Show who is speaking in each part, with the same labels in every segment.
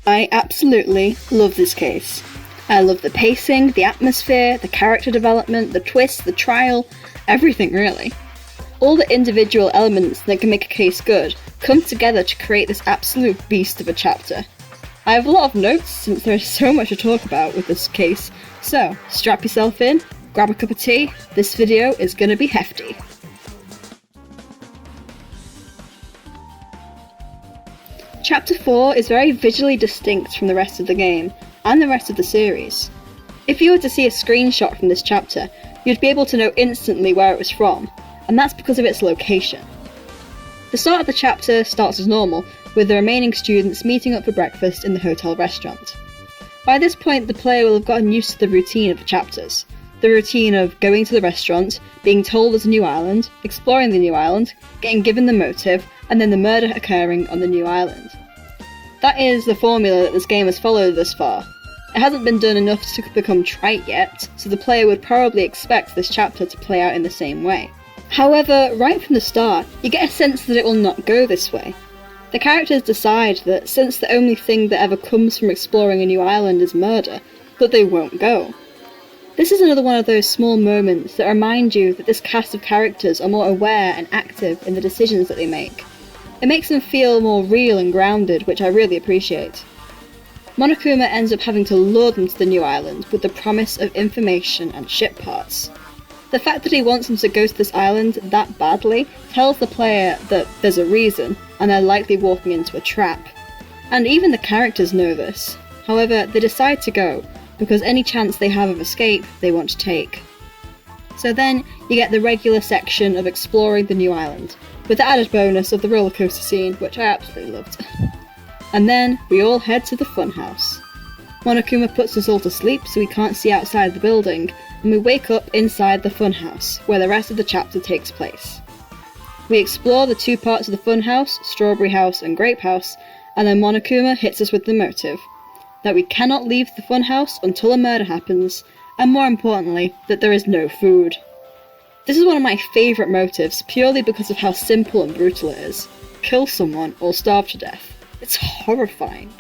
Speaker 1: I absolutely love this case. I love the pacing, the atmosphere, the character development, the twist, the trial, everything really. All the individual elements that can make a case good come together to create this absolute beast of a chapter. I have a lot of notes since there is so much to talk about with this case, so strap yourself in, grab a cup of tea, this video is gonna be hefty. Chapter 4 is very visually distinct from the rest of the game, and the rest of the series. If you were to see a screenshot from this chapter, you'd be able to know instantly where it was from, and that's because of its location. The start of the chapter starts as normal, with the remaining students meeting up for breakfast in the hotel restaurant. By this point, the player will have gotten used to the routine of the chapters. The routine of going to the restaurant, being told there's a new island, exploring the new island, getting given the motive, and then the murder occurring on the new island. That is the formula that this game has followed thus far. It hasn't been done enough to become trite yet, so the player would probably expect this chapter to play out in the same way. However, right from the start, you get a sense that it will not go this way. The characters decide that since the only thing that ever comes from exploring a new island is murder, that they won't go. This is another one of those small moments that remind you that this cast of characters are more aware and active in the decisions that they make. It makes them feel more real and grounded, which I really appreciate. Monokuma ends up having to lure them to the new island with the promise of information and ship parts. The fact that he wants them to go to this island that badly tells the player that there's a reason, and they're likely walking into a trap. And even the characters know this. However, they decide to go, because any chance they have of escape, they want to take. So then, you get the regular section of exploring the new island, with the added bonus of the roller coaster scene, which I absolutely loved. And then, we all head to the funhouse. Monokuma puts us all to sleep so we can't see outside the building, and we wake up inside the funhouse, where the rest of the chapter takes place. We explore the two parts of the funhouse, Strawberry House and Grape House, and then Monokuma hits us with the motive that we cannot leave the funhouse until a murder happens, and more importantly, that there is no food. This is one of my favourite motives, purely because of how simple and brutal it is. Kill someone or starve to death. It's horrifying.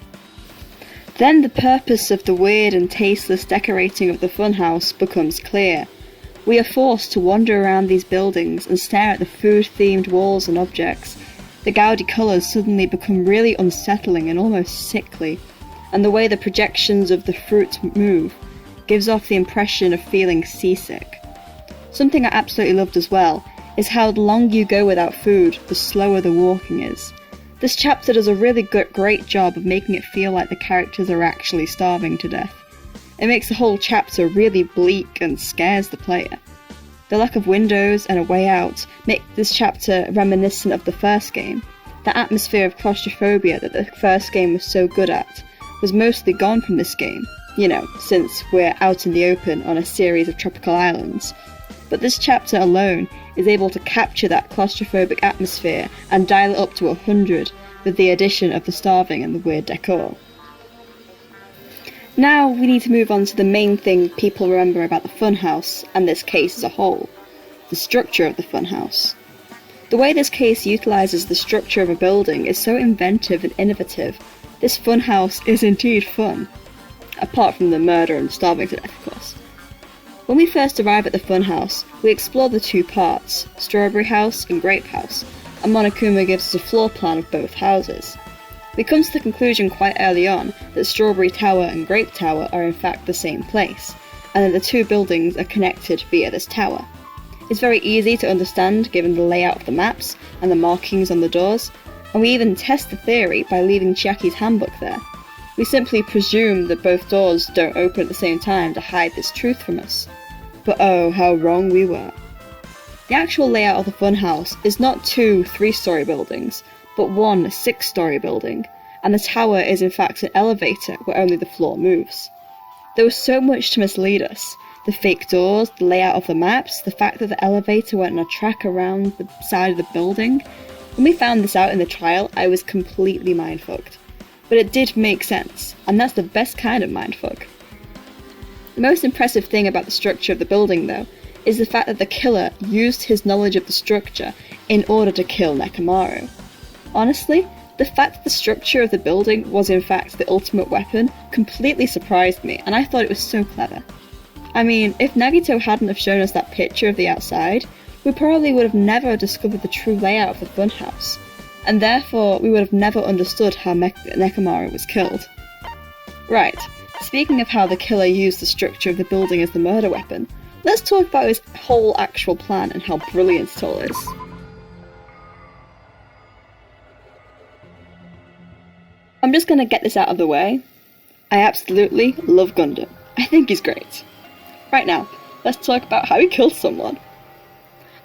Speaker 1: Then the purpose of the weird and tasteless decorating of the funhouse becomes clear. We are forced to wander around these buildings and stare at the food-themed walls and objects. The gaudy colours suddenly become really unsettling and almost sickly, and the way the projections of the fruit move gives off the impression of feeling seasick. Something I absolutely loved as well is how the longer you go without food, the slower the walking is. This chapter does a really great job of making it feel like the characters are actually starving to death. It makes the whole chapter really bleak and scares the player. The lack of windows and a way out make this chapter reminiscent of the first game. The atmosphere of claustrophobia that the first game was so good at was mostly gone from this game, since we're out in the open on a series of tropical islands. But this chapter alone is able to capture that claustrophobic atmosphere and dial it up to 100 with the addition of the starving and the weird decor. Now we need to move on to the main thing people remember about the funhouse, and this case as a whole, the structure of the funhouse. The way this case utilises the structure of a building is so inventive and innovative. This funhouse is indeed fun, apart from the murder and starving to death, of course. When we first arrive at the funhouse, we explore the two parts, Strawberry House and Grape House, and Monokuma gives us a floor plan of both houses. We come to the conclusion quite early on that Strawberry Tower and Grape Tower are in fact the same place, and that the two buildings are connected via this tower. It's very easy to understand given the layout of the maps and the markings on the doors, and we even test the theory by leaving Chiaki's handbook there. We simply presume that both doors don't open at the same time to hide this truth from us. But oh, how wrong we were. The actual layout of the funhouse is not two 3-story buildings, but one 6-story building, and the tower is in fact an elevator where only the floor moves. There was so much to mislead us. The fake doors, the layout of the maps, the fact that the elevator went on a track around the side of the building. When we found this out in the trial, I was completely mindfucked. But it did make sense, and that's the best kind of mindfuck. The most impressive thing about the structure of the building, though, is the fact that the killer used his knowledge of the structure in order to kill Nekomaru. Honestly, The fact that the structure of the building was in fact the ultimate weapon completely surprised me, and I thought it was so clever. I mean, if Nagito hadn't have shown us that picture of the outside, we probably would have never discovered the true layout of the funhouse, and therefore we would have never understood how Nekomaru was killed. Right, speaking of how the killer used the structure of the building as the murder weapon, let's talk about his whole actual plan and how brilliant it all is. I'm just gonna get this out of the way. I absolutely love Gundam. I think he's great. Right now, let's talk about how he killed someone.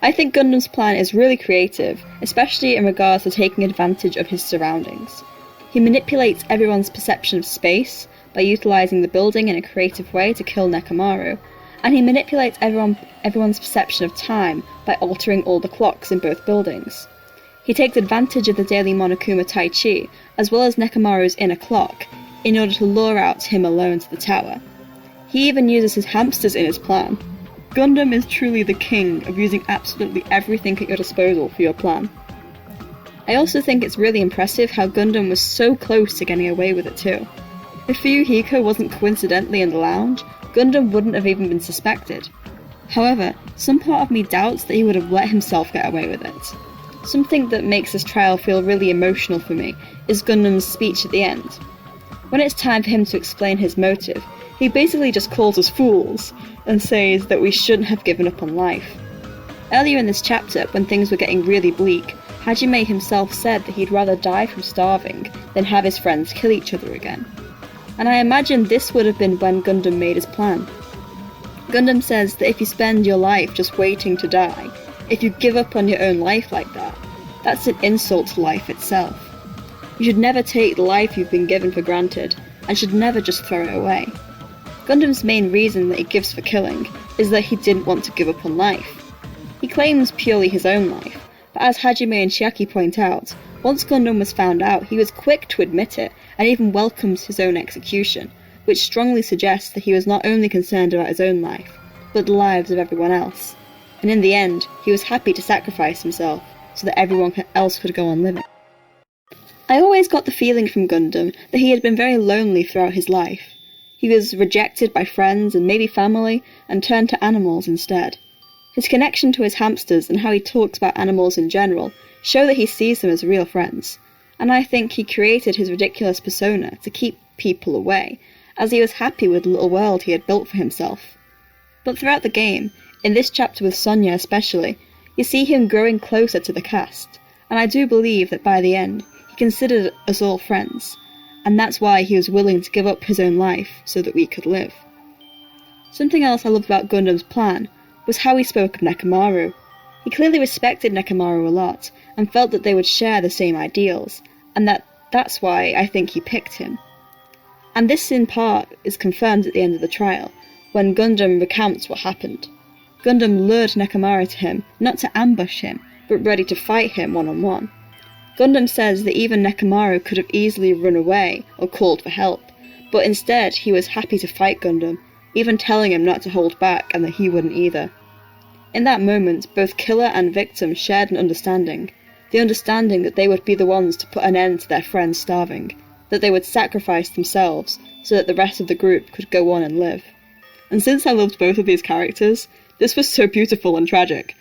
Speaker 1: I think Gundam's plan is really creative, especially in regards to taking advantage of his surroundings. He manipulates everyone's perception of space by utilising the building in a creative way to kill Nekomaru, and he manipulates everyone's perception of time by altering all the clocks in both buildings. He takes advantage of the daily Monokuma Tai Chi, as well as Nekomaru's inner clock, in order to lure out him alone to the tower. He even uses his hamsters in his plan. Gundam is truly the king of using absolutely everything at your disposal for your plan. I also think it's really impressive how Gundam was so close to getting away with it too. If Fuyuhiko wasn't coincidentally in the lounge, Gundam wouldn't have even been suspected. However, some part of me doubts that he would have let himself get away with it. Something that makes this trial feel really emotional for me is Gundam's speech at the end. When it's time for him to explain his motive, he basically just calls us fools and says that we shouldn't have given up on life. Earlier in this chapter, when things were getting really bleak, Hajime himself said that he'd rather die from starving than have his friends kill each other again. And I imagine this would have been when Gundam made his plan. Gundam says that if you spend your life just waiting to die, if you give up on your own life like that, that's an insult to life itself. You should never take the life you've been given for granted, and should never just throw it away. Gundam's main reason that he gives for killing is that he didn't want to give up on life. He claims purely his own life, but as Hajime and Chiaki point out, once Gundam was found out, he was quick to admit it, and even welcomed his own execution, which strongly suggests that he was not only concerned about his own life, but the lives of everyone else. And in the end, he was happy to sacrifice himself so that everyone else could go on living. I always got the feeling from Gundam that he had been very lonely throughout his life. He was rejected by friends and maybe family, and turned to animals instead. His connection to his hamsters and how he talks about animals in general show that he sees them as real friends, and I think he created his ridiculous persona to keep people away, as he was happy with the little world he had built for himself. But throughout the game, in this chapter with Sonya especially, you see him growing closer to the cast, and I do believe that by the end, he considered us all friends, and that's why he was willing to give up his own life so that we could live. Something else I loved about Gundam's plan was how he spoke of Nekomaru. He clearly respected Nekomaru a lot, and felt that they would share the same ideals, and that's why I think he picked him. And this in part is confirmed at the end of the trial, when Gundam recounts what happened. Gundam lured Nekomaru to him, not to ambush him, but ready to fight him one-on-one. Gundam says that even Nekomaru could have easily run away or called for help, but instead he was happy to fight Gundam, even telling him not to hold back and that he wouldn't either. In that moment, both killer and victim shared an understanding, the understanding that they would be the ones to put an end to their friends starving, that they would sacrifice themselves so that the rest of the group could go on and live. And since I loved both of these characters, this was so beautiful and tragic.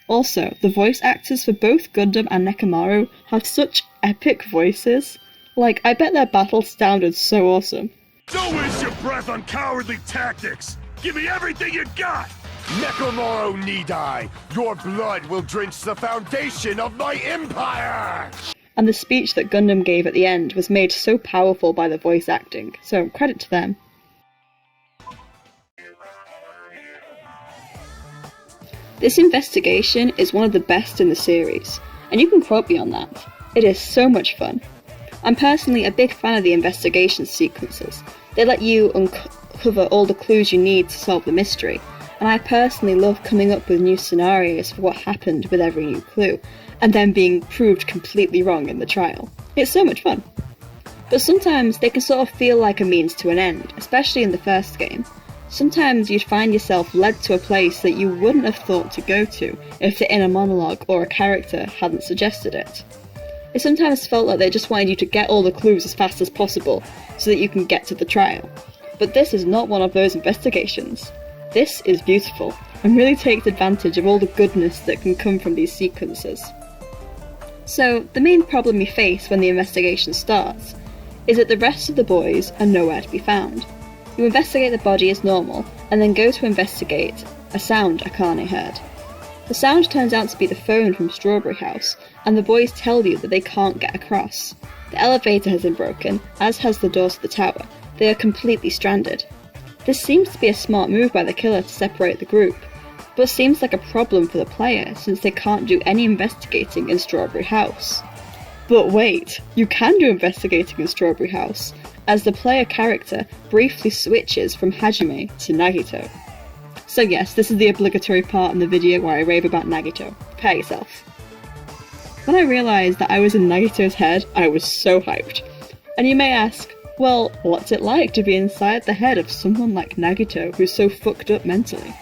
Speaker 1: Also, the voice actors for both Gundam and Nekomaru have such epic voices. Like, I bet their battles sounded so awesome.
Speaker 2: Don't waste your breath on cowardly tactics! Give me everything you got! Nekomaru need I! Your blood will drench the foundation of my empire!
Speaker 1: And the speech that Gundam gave at the end was made so powerful by the voice acting, so credit to them. This investigation is one of the best in the series, and you can quote me on that. It is so much fun. I'm personally a big fan of the investigation sequences. They let you uncover all the clues you need to solve the mystery, and I personally love coming up with new scenarios for what happened with every new clue, and then being proved completely wrong in the trial. It's so much fun. But sometimes they can sort of feel like a means to an end, especially in the first game. Sometimes you'd find yourself led to a place that you wouldn't have thought to go to if the inner monologue or a character hadn't suggested it. It sometimes felt like they just wanted you to get all the clues as fast as possible so that you can get to the trial. But this is not one of those investigations. This is beautiful and really takes advantage of all the goodness that can come from these sequences. So, the main problem we face when the investigation starts is that the rest of the boys are nowhere to be found. You investigate the body as normal, and then go to investigate a sound Akane heard. The sound turns out to be the phone from Strawberry House, and the boys tell you that they can't get across. The elevator has been broken, as has the door to the tower. They are completely stranded. This seems to be a smart move by the killer to separate the group, but seems like a problem for the player since they can't do any investigating in Strawberry House. But wait, you can do investigating in Strawberry House, as the player character briefly switches from Hajime to Nagito. So yes, this is the obligatory part in the video where I rave about Nagito. Prepare yourself. When I realised that I was in Nagito's head, I was so hyped. And you may ask, well, what's it like to be inside the head of someone like Nagito who's so fucked up mentally?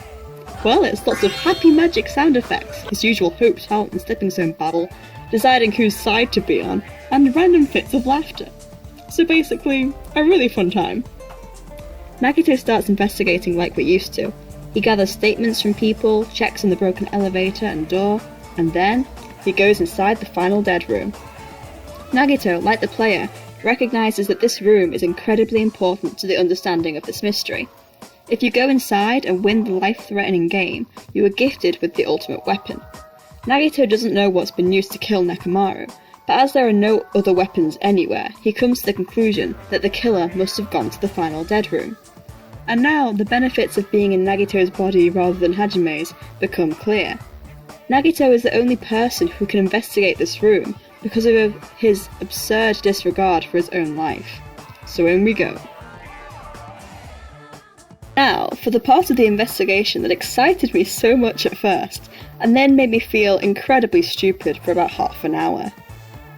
Speaker 1: Well, it's lots of happy magic sound effects, his usual hope, talent and stepping stone babble, deciding whose side to be on, and random fits of laughter. So basically, a really fun time. Nagito starts investigating like we're used to. He gathers statements from people, checks on the broken elevator and door, and then he goes inside the final dead room. Nagito, like the player, recognises that this room is incredibly important to the understanding of this mystery. If you go inside and win the life-threatening game, you are gifted with the ultimate weapon. Nagito doesn't know what's been used to kill Nekomaru, but as there are no other weapons anywhere, he comes to the conclusion that the killer must have gone to the final dead room. And now, the benefits of being in Nagito's body rather than Hajime's become clear. Nagito is the only person who can investigate this room because of his absurd disregard for his own life. So in we go. Now, for the part of the investigation that excited me so much at first, and then made me feel incredibly stupid for about half an hour.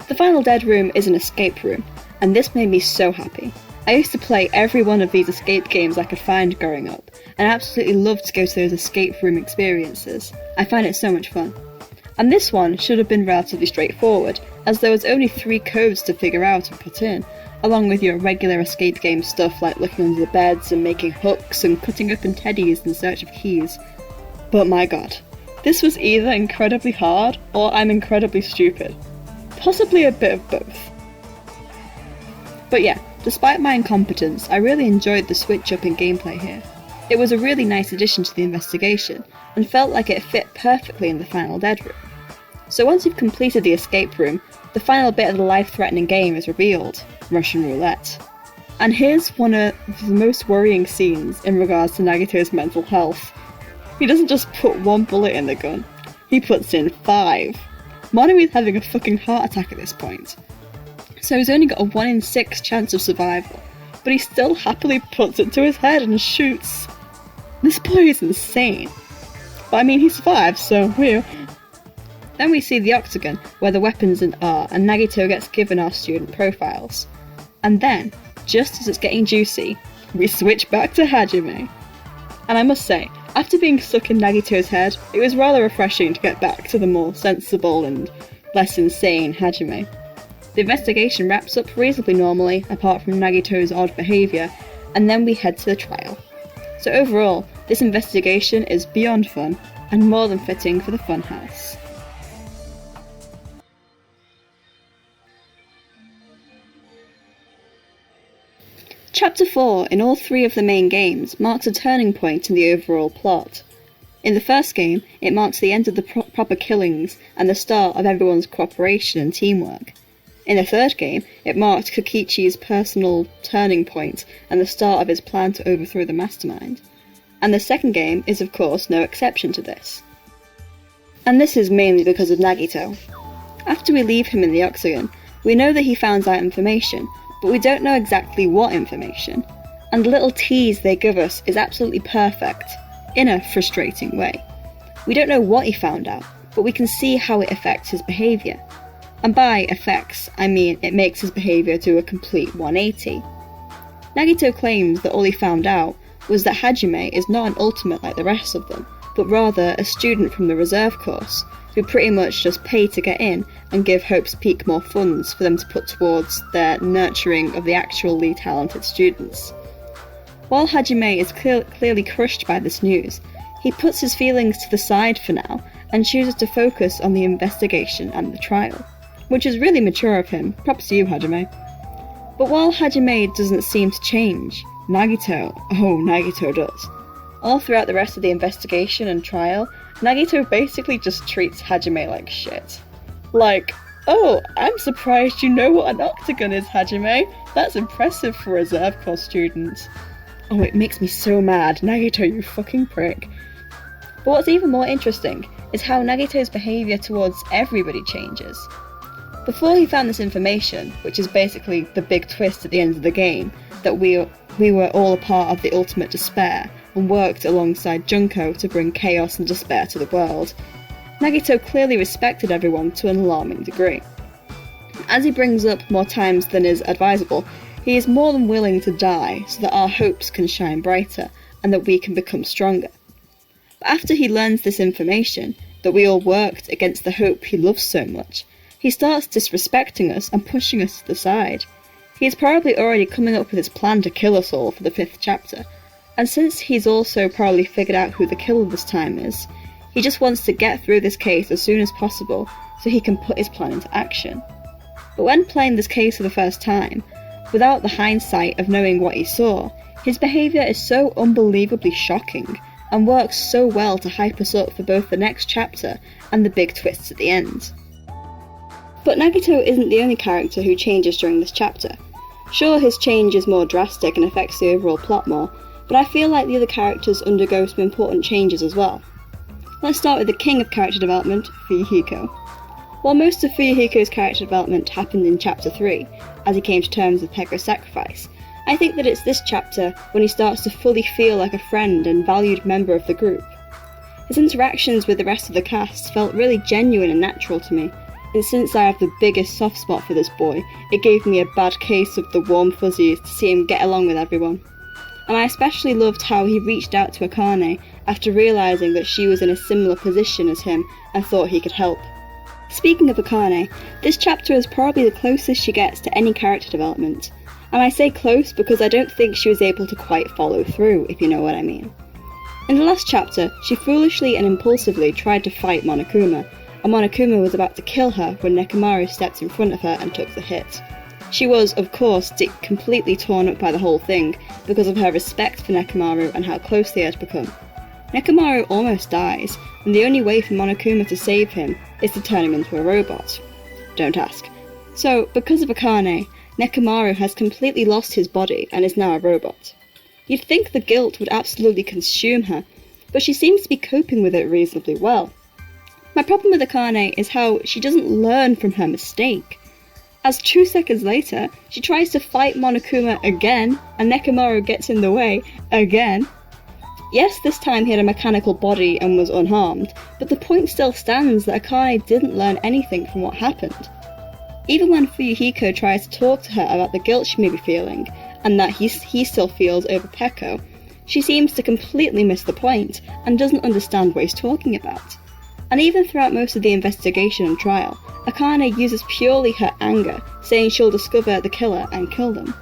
Speaker 1: The final dead room is an escape room, and this made me so happy. I used to play every one of these escape games I could find growing up, and I absolutely loved to go to those escape room experiences. I find it so much fun. And this one should have been relatively straightforward, as there was only 3 codes to figure out and put in, along with your regular escape game stuff like looking under the beds and making hooks and cutting open teddies in search of keys. But my god, this was either incredibly hard or I'm incredibly stupid. Possibly a bit of both. But yeah, despite my incompetence, I really enjoyed the switch up in gameplay here. It was a really nice addition to the investigation, and felt like it fit perfectly in the final dead room. So once you've completed the escape room, the final bit of the life-threatening game is revealed, Russian roulette. And here's one of the most worrying scenes in regards to Nagito's mental health. He doesn't just put 1 bullet in the gun, he puts in 5. Monoi's having a fucking heart attack at this point. So he's only got a 1 in 6 chance of survival, but he still happily puts it to his head and shoots. This boy is insane. But I mean, he survived, so whew. Then we see the octagon, where the weapons are, and Nagito gets given our student profiles. And then, just as it's getting juicy, we switch back to Hajime. And I must say, after being stuck in Nagito's head, it was rather refreshing to get back to the more sensible and less insane Hajime. The investigation wraps up reasonably normally, apart from Nagito's odd behaviour, and then we head to the trial. So overall, this investigation is beyond fun, and more than fitting for the funhouse. Chapter 4 in all 3 of the main games marks a turning point in the overall plot. In the first game, it marks the end of the proper killings and the start of everyone's cooperation and teamwork. In the third game, it marked Kokichi's personal turning point and the start of his plan to overthrow the mastermind. And the second game is of course no exception to this. And this is mainly because of Nagito. After we leave him in the octagon, we know that he found out information, but we don't know exactly what information, and the little tease they give us is absolutely perfect, in a frustrating way. We don't know what he found out, but we can see how it affects his behaviour. And by affects, I mean it makes his behaviour do a complete 180. Nagito claims that all he found out was that Hajime is not an ultimate like the rest of them, but rather a student from the reserve course, who pretty much just pay to get in and give Hope's Peak more funds for them to put towards their nurturing of the actually talented students. While Hajime is clearly crushed by this news, he puts his feelings to the side for now and chooses to focus on the investigation and the trial, which is really mature of him. Props to you, Hajime. But while Hajime doesn't seem to change, Nagito does. All throughout the rest of the investigation and trial, Nagito basically just treats Hajime like shit. Like, oh, I'm surprised you know what an octagon is, Hajime. That's impressive for a Reserve Corps student. Oh, it makes me so mad. Nagito, you fucking prick. But what's even more interesting is how Nagito's behaviour towards everybody changes. Before he found this information, which is basically the big twist at the end of the game, that we were all a part of the ultimate despair and worked alongside Junko to bring chaos and despair to the world, Nagito clearly respected everyone to an alarming degree. As he brings up more times than is advisable, he is more than willing to die so that our hopes can shine brighter and that we can become stronger. But after he learns this information, that we all worked against the hope he loves so much, he starts disrespecting us and pushing us to the side. He is probably already coming up with his plan to kill us all for the 5th chapter, and since he's also probably figured out who the killer this time is, he just wants to get through this case as soon as possible so he can put his plan into action. But when playing this case for the first time, without the hindsight of knowing what he saw, his behaviour is so unbelievably shocking and works so well to hype us up for both the next chapter and the big twists at the end. But Nagito isn't the only character who changes during this chapter. Sure, his change is more drastic and affects the overall plot more, but I feel like the other characters undergo some important changes as well. Let's start with the king of character development, Fuyuhiko. While most of Fuyuhiko's character development happened in chapter 3, as he came to terms with Peko's sacrifice, I think that it's this chapter when he starts to fully feel like a friend and valued member of the group. His interactions with the rest of the cast felt really genuine and natural to me, and since I have the biggest soft spot for this boy, it gave me a bad case of the warm fuzzies to see him get along with everyone. And I especially loved how he reached out to Akane after realising that she was in a similar position as him and thought he could help. Speaking of Akane, this chapter is probably the closest she gets to any character development. And I say close because I don't think she was able to quite follow through, if you know what I mean. In the last chapter, she foolishly and impulsively tried to fight Monokuma, and Monokuma was about to kill her when Nekomaru stepped in front of her and took the hit. She was, of course, completely torn up by the whole thing because of her respect for Nekomaru and how close they had become. Nekomaru almost dies, and the only way for Monokuma to save him is to turn him into a robot. Don't ask. So, because of Akane, Nekomaru has completely lost his body and is now a robot. You'd think the guilt would absolutely consume her, but she seems to be coping with it reasonably well. My problem with Akane is how she doesn't learn from her mistake. As 2 seconds later, she tries to fight Monokuma again, and Nekomaru gets in the way again. Yes, this time he had a mechanical body and was unharmed, but the point still stands that Akane didn't learn anything from what happened. Even when Fuyuhiko tries to talk to her about the guilt she may be feeling, and that he still feels over Peko, she seems to completely miss the point, and doesn't understand what he's talking about. And even throughout most of the investigation and trial, Akane uses purely her anger, saying she'll discover the killer and kill them.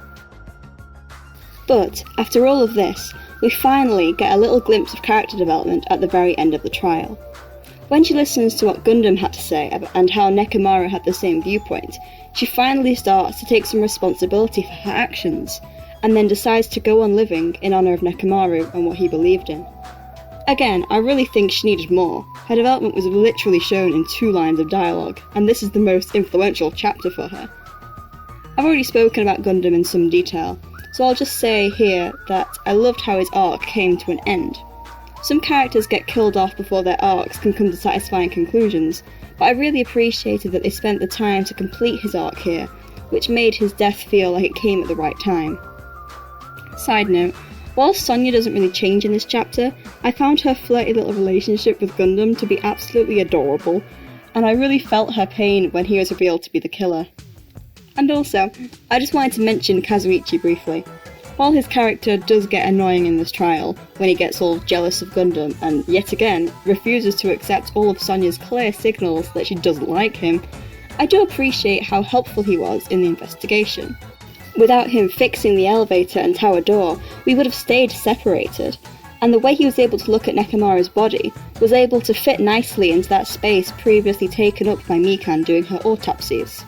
Speaker 1: But, after all of this, we finally get a little glimpse of character development at the very end of the trial. When she listens to what Gundam had to say and how Nekomaru had the same viewpoint, she finally starts to take some responsibility for her actions, and then decides to go on living in honour of Nekomaru and what he believed in. Again, I really think she needed more. Her development was literally shown in 2 lines of dialogue, and this is the most influential chapter for her. I've already spoken about Gundam in some detail, so I'll just say here that I loved how his arc came to an end. Some characters get killed off before their arcs can come to satisfying conclusions, but I really appreciated that they spent the time to complete his arc here, which made his death feel like it came at the right time. Side note, while Sonya doesn't really change in this chapter, I found her flirty little relationship with Gundam to be absolutely adorable, and I really felt her pain when he was revealed to be the killer. And also, I just wanted to mention Kazuichi briefly. While his character does get annoying in this trial, when he gets all jealous of Gundam and, yet again, refuses to accept all of Sonya's clear signals that she doesn't like him, I do appreciate how helpful he was in the investigation. Without him fixing the elevator and tower door, we would have stayed separated, and the way he was able to look at Nekomaru's body was able to fit nicely into that space previously taken up by Mikan doing her autopsies.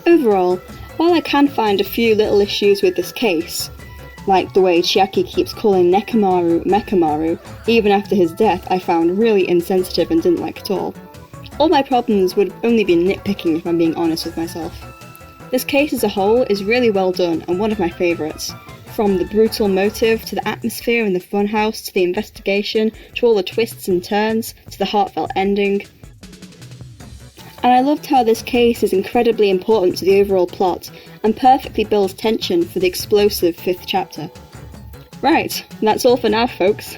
Speaker 1: Overall, while I can find a few little issues with this case, like the way Chiaki keeps calling Nekomaru Mekamaru, even after his death I found really insensitive and didn't like at all my problems would only be nitpicking if I'm being honest with myself. This case as a whole is really well done and one of my favourites. From the brutal motive, to the atmosphere in the funhouse, to the investigation, to all the twists and turns, to the heartfelt ending. And I loved how this case is incredibly important to the overall plot, and perfectly builds tension for the explosive 5th chapter. Right, that's all for now folks.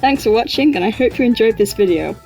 Speaker 1: Thanks for watching and I hope you enjoyed this video.